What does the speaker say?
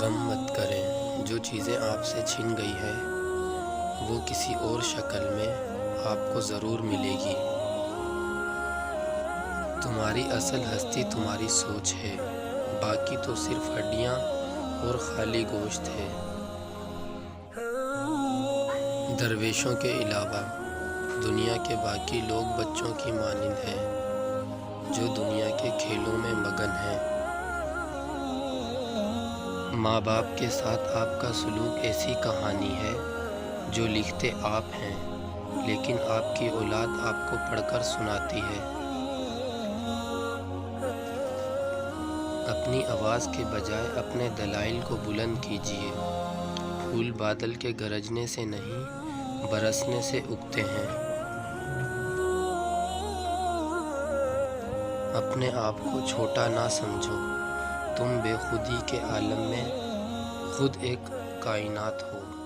غم مت کریں، جو چیزیں آپ سے چھن گئی ہیں وہ کسی اور شکل میں آپ کو ضرور ملے گی۔ تمہاری اصل ہستی تمہاری سوچ ہے، باقی تو صرف ہڈیاں اور خالی گوشت ہے۔ درویشوں کے علاوہ دنیا کے باقی لوگ بچوں کی مانند ہیں جو دنیا کے کھیلوں میں مگن ہیں۔ ماں باپ کے ساتھ آپ کا سلوک ایسی کہانی ہے جو لکھتے آپ ہیں لیکن آپ کی اولاد آپ کو پڑھ کر سناتی ہے۔ اپنی آواز کے بجائے اپنے دلائل کو بلند کیجیے۔ پھول بادل کے گرجنے سے نہیں، برسنے سے اگتے ہیں۔ اپنے آپ کو چھوٹا نہ سمجھو، تم بے خودی کے عالم میں خود ایک کائنات ہو۔